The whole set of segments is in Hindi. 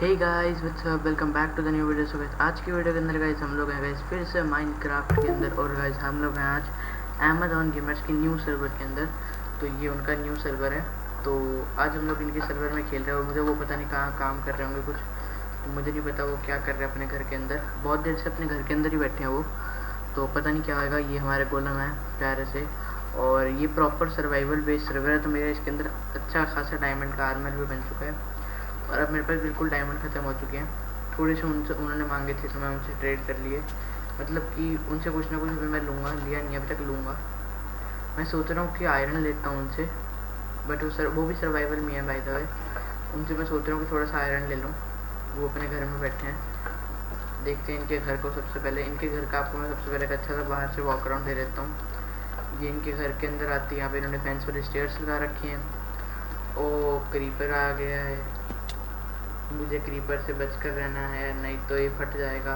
Hey guys what's up, welcome back to the new video. So guys आज की वीडियो के अंदर गाइस हम लोग हैं गाइस फिर से माइनक्राफ्ट के अंदर। और गाइस हम लोग हैं आज अमेज़न गेमर्स के न्यू सर्वर के अंदर। तो ये उनका न्यू सर्वर है। तो आज हम लोग इनके सर्वर में खेल रहे हैं और मुझे वो पता नहीं कहाँ काम कर रहे होंगे कुछ, तो मुझे नहीं पता वो क्या कर रहे हैं अपने घर के अंदर। बहुत देर से अपने घर के अंदर ही बैठे हैं वो, तो पता नहीं क्या होगा। ये हमारे गोलम है प्यारे से, और ये प्रॉपर सर्वाइवल बेस्ड सर्वर है। तो मेरा इसके अंदर अच्छा खासा डायमंड का आर्मर भी बन चुका है और अब मेरे पास बिल्कुल डायमंड ख़त्म हो चुके हैं। थोड़े से उनसे उन्होंने मांगे थे तो मैं उनसे ट्रेड कर लिए, मतलब कि उनसे कुछ ना कुछ भी मैं लूँगा, लिया नहीं अभी तक, लूँगा। मैं सोच रहा हूँ कि आयरन लेता हूँ उनसे, बट वो भी सर्वाइवल में है बाय द वे। उनसे मैं सोच रहा हूँ कि थोड़ा सा आयरन ले लूँ। वो अपने घर में बैठे हैं, देखते हैं इनके घर को। सबसे पहले इनके घर का आपको मैं सबसे पहले एक अच्छा सा बाहर से वॉक अराउंड दे देता हूँ। ये इनके घर के अंदर आती है, यहाँ पे इन्होंने फेंस पर स्टेयर्स लगा रखी हैं। ओ क्रीपर आ गया है, मुझे क्रीपर से बच कर रहना है, नहीं तो ये फट जाएगा।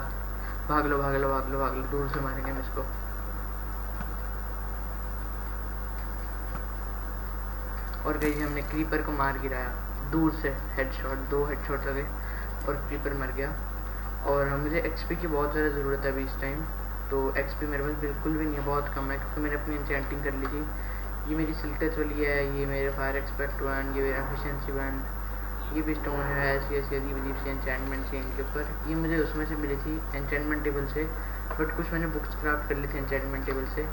भाग लो भाग लो भाग लो भाग लो, दूर से मारेंगे हम इसको। और गई हमने क्रीपर को मार गिराया दूर से, हेडशॉट, 2 हेडशॉट लगे और क्रीपर मर गया। और मुझे एक्सपी की बहुत ज़्यादा ज़रूरत है अभी इस टाइम। तो एक्सपी मेरे पास बिल्कुल भी नहीं है, बहुत कम है, क्योंकि मैंने अपनी एन्चेंटिंग कर ली थी। ये मेरी सिल्कच वाली है, ये मेरे फायर एक्सपेक्ट 1, ये मेरा एफिशिएंसी 1, ये भी स्टोन है। ऐसी ऐसी अजीब अजीब सी एन्चेंटमेंट थी इनके ऊपर। ये मुझे उसमें से मिली थी एन्चेंटमेंट टेबल से, बट कुछ मैंने बुक्स क्राफ्ट कर ली थी एन्चेंटमेंट टेबल से।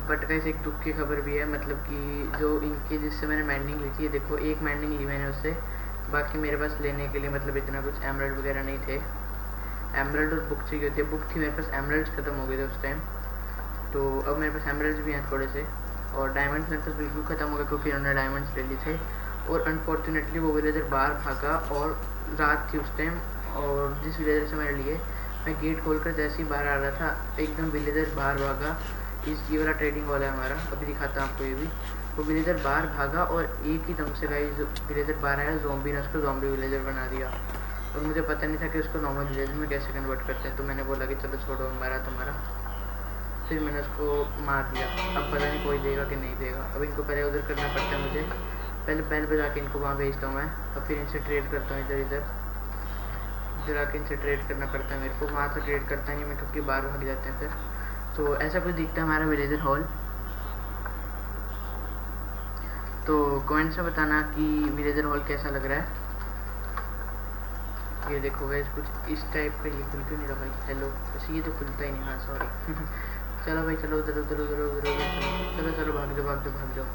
बट कैसे एक दुख की खबर भी है, मतलब कि जो इनकी जिससे मैंने मैंडिंग ली थी, ये देखो एक मैंडिंग ली मैंने उससे, बाकी मेरे पास लेने के लिए मतलब इतना कुछ एमरल्ड वगैरह नहीं थे। एमरल्ड और बुक चाहिए होती है, बुक थी मेरे पास, एमरल्ड्स खत्म हो गए थे उस टाइम। तो अब मेरे पास एमरल्ड्स भी हैं थोड़े से, और डायमंड्स मेरे पास बिल्कुल ख़त्म हो गए क्योंकि उन्होंने डायमंड्स ले लिए थे। और अनफॉर्चुनेटली वो विलेजर बाहर भागा, और रात थी उस टाइम। और जिस विलेजर से मैंने लिए, मैं गेट खोलकर जैसे ही बाहर आ रहा था, एकदम विलेजर बाहर भागा। ये वाला ट्रेडिंग वाला है हमारा, अभी दिखाता हूँ आपको ये भी। वो विलेजर बाहर भागा और एक ही दम से गाइस विलेजर बाहर आया, ज़ॉम्बी ने उसको ज़ॉम्बी विलेजर बना दिया। और मुझे पता नहीं था कि उसको नॉर्मल विलेजर में कैसे कन्वर्ट करते हैं, तो मैंने बोला कि चलो छोड़ो, हमारा तुम्हारा। फिर मैंने उसको मार दिया। अब पता नहीं कोई देगा कि नहीं देगा। अब इनको पहले उधर करना पड़ता है मुझे, पहले बैल बजा के इनको वहाँ भेजता हूँ मैं, और फिर इनसे ट्रेड करता हूँ इधर इधर इधर आके इनसे ट्रेड करना पड़ता है मेरे को। वहाँ से ट्रेड करता नहीं मैं, क्योंकि बाहर भाग जाते हैं फिर। तो ऐसा कुछ दिखता है हमारा विलेजर हॉल। तो कमेंट्स में बताना कि विलेजर हॉल कैसा लग रहा है। ये देखो गाइस कुछ इस टाइप का। ये खुल क्यों नहीं रहा भाई? हेलो, वैसे ये तो खुलता ही नहीं। हाँ सॉरी। चलो भाई, चलो उधर उधर उधर उधर उधर, चलो चलो भाग जाओ भाग जाओ भाग जाओ।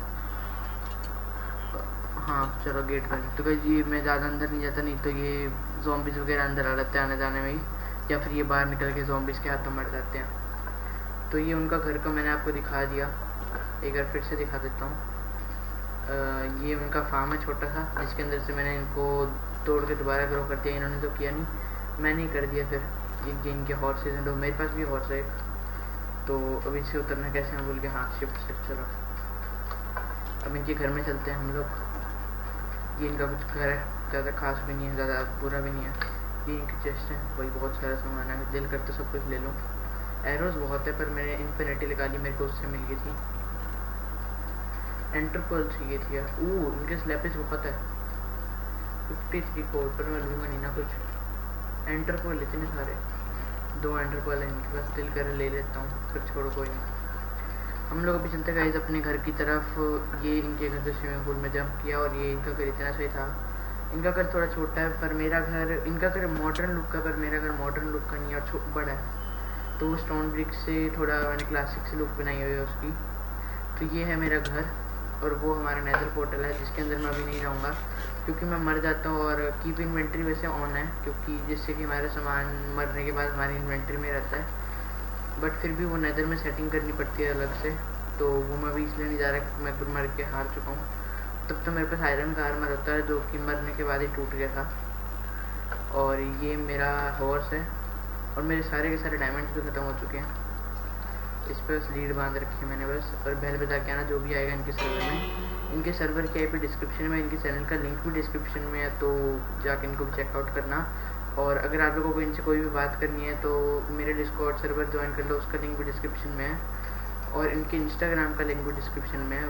हाँ चलो गेट बंद। तो गाइस ये मैं ज़्यादा अंदर नहीं जाता, नहीं तो ये ज़ॉम्बीज़ वगैरह अंदर आ जाते हैं आने जाने में ही, या फिर ये बाहर निकल के ज़ॉम्बीज़ के हाथों मर जाते हैं। तो ये उनका घर का मैंने आपको दिखा दिया, एक बार फिर से दिखा देता हूँ। ये उनका फार्म है छोटा सा, जिसके अंदर से मैंने इनको तोड़ के दोबारा ग्रो कर दिया। इन्होंने तो किया नहीं, मैंने ही कर दिया। फिर ये इनके हॉर्सेज हैं, तो मेरे पास भी हॉर्स है एक। तो अब इससे उतरना कैसे हैं बोल के, हाँ शिफ्ट। चलो अब इनके घर में चलते हैं हम लोग। ये इनका कुछ घर है, ज़्यादा खास भी नहीं है, ज़्यादा बुरा भी नहीं है। ये इनकी चेस्ट है, वही बहुत सारा सामान है, दिल करते सब कुछ ले लूँ। एरोज बहुत है, पर मैंने इन्फिनिटी निकाली, मेरे को उससे मिल गई थी। एंटरपल चाहिए थी यार। इनके स्लैपेज बहुत है, 53 कोड, पर मैं लूँगा नहीं ना कुछ। एंटरपल इतने सारे, 2 एंटरपल है इनके पास, दिल कर ले लेता हूँ, फिर छोड़ो कोई नहीं। हम लोग अभी चलते गाइस अपने घर की तरफ। ये इनके घर से स्विमिंग पूल में जंप किया, और ये इनका घर इतना सही था। इनका घर थोड़ा छोटा है, पर मेरा घर, इनका घर मॉडर्न लुक का, पर मेरा घर मॉडर्न लुक का नहीं है और बड़ा है। तो स्टोन ब्रिक से थोड़ा मैंने क्लासिक से लुक बनाई हुई है उसकी। तो ये है मेरा घर, और वो हमारा नेदर पोर्टल है, जिसके अंदर मैं अभी नहीं रहूँगा क्योंकि मैं मर जाता हूँ। और कीप इन्वेंट्री वैसे ऑन है, क्योंकि जिससे कि हमारा सामान मरने के बाद हमारी इन्वेंट्री में रहता है। बट फिर भी वो नेदर में सेटिंग करनी पड़ती है अलग से, तो वो मैं अभी इसलिए नहीं जा रहा क्योंकि मैं खुद मर के हार चुका हूँ। तब तो मेरे पास आयरन का आर्मर होता है, जो कि मरने के बाद ही टूट गया था। और ये मेरा हॉर्स है, और मेरे सारे के सारे डायमंड्स भी ख़त्म हो चुके हैं। इस पर बस लीड बांध रखी है मैंने बस। और बेल बजा के आना जो भी आएगा इनके सर्वर में। इनके सर्वर की आईपी डिस्क्रिप्शन में, इनके चैनल का लिंक भी डिस्क्रिप्शन में है, तो जाके इनको भी चेकआउट करना। और अगर आप लोगों को इनसे कोई भी बात करनी है तो मेरे डिस्कॉर्ड सर्वर ज्वाइन कर लो, उसका लिंक भी डिस्क्रिप्शन में है। और इनके इंस्टाग्राम का लिंक डिस्क्रिप्शन में,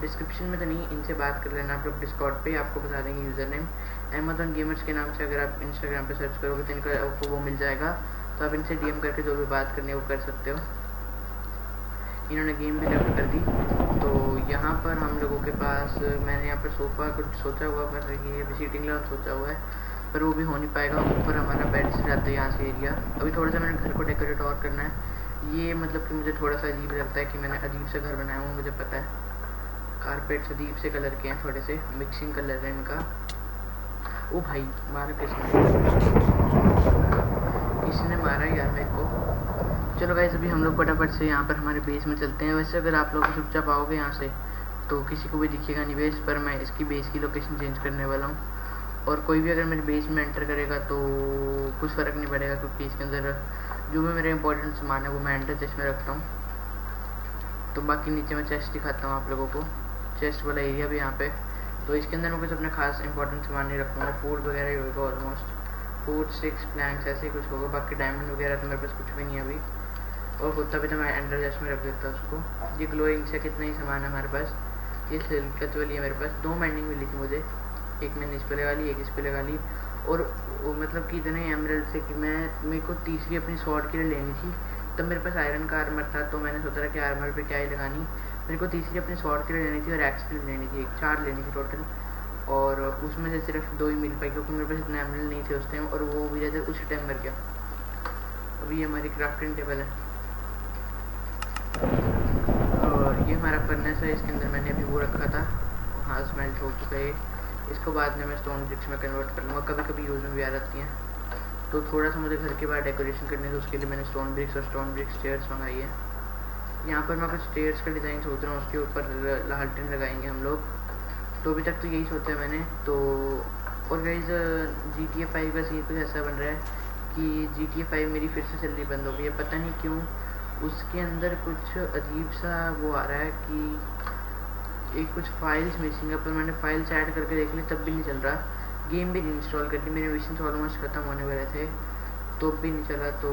डिस्क्रिप्शन में तो नहीं, इनसे बात कर लेना आप लोग डिस्कॉर्ड पे, आपको बता देंगे यूज़र नेम अमेज़न गेमर्स के नाम से। अगर आप इंस्टाग्राम पे सर्च करोगे तो इनका आपको वो मिल जाएगा, तो आप इनसे डीएम करके जो भी बात करनी है वो कर सकते हो। इन्होंने गेम भी लेफ्ट कर दी। तो यहाँ पर हम लोगों के पास, मैंने यहाँ पर सोफ़ा कुछ सोचा हुआ, पर ये भी सीटिंग लॉन सोचा हुआ है, पर वो भी हो नहीं पाएगा। ऊपर हमारा बेड से जाता है यहाँ से एरिया। अभी थोड़ा सा मैंने घर को डेकोरेट और करना है। ये मतलब कि मुझे थोड़ा सा अजीब लगता है कि मैंने अजीब सा घर बनाया हूँ, मुझे पता है। कारपेट्स अजीब से कलर के हैं, थोड़े से मिक्सिंग कलर है इनका। ओ भाई मारा किसने मारा यार मेरे को। चलो गाइस अभी हम लोग फटाफट से यहाँ पर हमारे बेस में चलते हैं। वैसे अगर आप लोग चुपचाप आओगे यहाँ से तो किसी को भी दिखेगा नहीं बेस, पर मैं इसकी बेस की लोकेशन चेंज करने वाला हूँ। और कोई भी अगर मेरे बेस में एंटर करेगा तो कुछ फ़र्क नहीं पड़ेगा, क्योंकि इसके अंदर जो भी मेरे इंपॉर्टेंट सामान है वो मैं एंटर चेस्ट में रखता हूँ। तो बाकी नीचे मैं चेस्ट दिखाता हूँ आप लोगों को, चेस्ट वाला एरिया भी यहाँ पे। तो इसके अंदर मैं कुछ अपने खास इंपॉर्टेंट सामान नहीं रखूँगा, फूड वगैरह ही होगा, ऑलमोस्ट फूड 6 प्लैंक्स ऐसे ही कुछ होगा। बाकी डायमंड वगैरह तो मेरे पास कुछ भी नहीं है अभी, और होता भी तो मैं एंडर चेस्ट में रख देता उसको। ये ग्लोइंग से कितना ही सामान है हमारे पास। ये सिल्कत वाली है मेरे पास, 2 माइनिंग मिली थी मुझे, एक मैंने इस पर लगा ली, एक इस पर लगा ली। और वो मतलब कि इतने एमरल्ड से कि मेरे को तीसरी अपनी स्वॉर्ड के लिए लेनी थी। तब मेरे पास आयरन का आर्मर था, तो मैंने सोचा था कि आर्मर पे क्या ही लगानी, मेरे को तीसरी अपनी स्वॉर्ड के लिए लेनी थी और एक्स के लिए लेनी थी, 4 लेनी थी टोटल। और उसमें से सिर्फ 2 ही मिल पाई, क्योंकि मेरे पास इतने एमरल्ड नहीं थे उस टाइम, और वो भी जैसे उसी टाइम मर गया। अभी हमारी क्राफ्टिंग टेबल है और ये हमारा फर्नेस है, इसके अंदर मैंने अभी वो रखा था, हाँ स्मेल्ट हो चुका है। इसको बाद में मैं स्टोन ब्रिक्स में कन्वर्ट कर लूँगा, कभी कभी यूज़ में भी आ जाती हैं। तो थोड़ा सा मुझे घर के बाहर डेकोरेशन करनी है, तो उसके लिए मैंने स्टोन ब्रिक्स और स्टोन ब्रिक्स स्टेयर्स मंगाई है। यहाँ पर मैं कुछ स्टेयर्स का डिज़ाइन सोच रहा हूँ, उसके ऊपर लालटेन लगाएंगे हम लोग। तो अभी तक तो यही सोचा है मैंने। तो और गाइस GTA 5 का सीन कुछ ऐसा बन रहा है कि GTA 5 मेरी फिर से चलनी बंद हो गई है, पता नहीं क्यों। उसके अंदर कुछ अजीब सा वो आ रहा है कि एक कुछ फाइल्स मिसिंग है, पर मैंने फाइल्स ऐड करके देख ली तब भी नहीं चल रहा। गेम भी इंस्टॉल कर दी, मेरे मिशन ऑलमोस्ट ख़त्म होने वाले थे तो भी नहीं चला। तो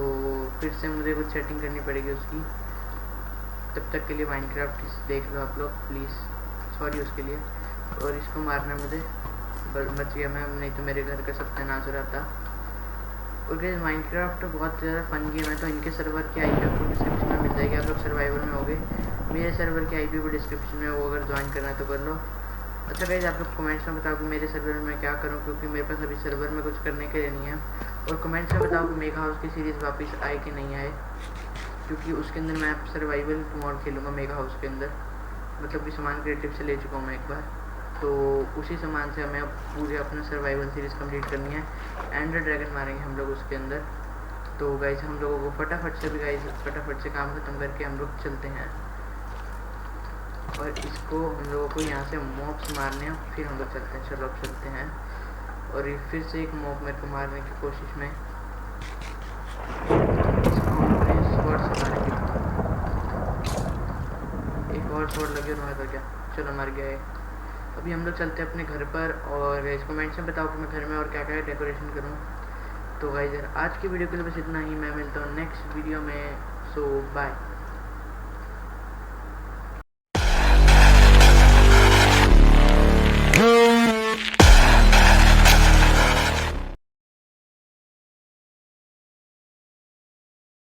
फिर से मुझे कुछ सेटिंग करनी पड़ेगी उसकी। तब तक के लिए माइनक्राफ्ट देख लो आप लोग प्लीज़, सॉरी उसके लिए। और इसको मारना मुझे बच गया मैं, नहीं तो मेरे घर का सत्यानाश हो रहा था। और गाइस माइनक्राफ्ट बहुत ज़्यादा फन गेम है, तो इनके सर्वर की आईपी आपको डिस्क्रिप्शन में मिल जाएगी। आप लोग सर्वाइवर में होगे, मेरे सर्वर की आईपी भी डिस्क्रिप्शन में, वो अगर ज्वाइन करना है तो कर लो। अच्छा गाइस आप लोग कमेंट्स में बताओ कि मेरे सर्वर में क्या करूं, क्योंकि मेरे पास अभी सर्वर में कुछ करने के लिए नहीं है। और कमेंट्स में बताओ कि मेगा हाउस की सीरीज़ वापस आए कि नहीं आए, क्योंकि उसके अंदर मैं सर्वाइवल मोड खेलूँगा मेगा हाउस के अंदर। मतलब कि सामान क्रिएटिव से ले चुका हूँ मैं एक बार, तो उसी सामान से हमें अब पूरे अपना सर्वाइवल सीरीज़ कंप्लीट करनी है। एंडर ड्रैगन मारेंगे हम लोग उसके अंदर। तो गाइस हम लोगों को फटाफट से काम खत्म करके हम लोग चलते हैं, और इसको हम लोगों को यहाँ से मॉब्स मारने हैं, फिर हम लोग चलते हैं। चलो अब चलते हैं। और ये फिर से एक मॉब मेरे को मारने की कोशिश में, इसको हम अपने स्वॉर्ड से मारेंगे। एक और स्वॉर्ड लगे और मार गया, चलो मर गया है। अभी हम लोग चलते हैं अपने घर पर, और इसको कमेंट्स में बताओ कि मैं घर में और क्या क्या डेकोरेशन करूँ। तो गाइस आज की वीडियो के लिए बस इतना ही, मैं मिलता हूँ नेक्स्ट वीडियो में। सो बाय।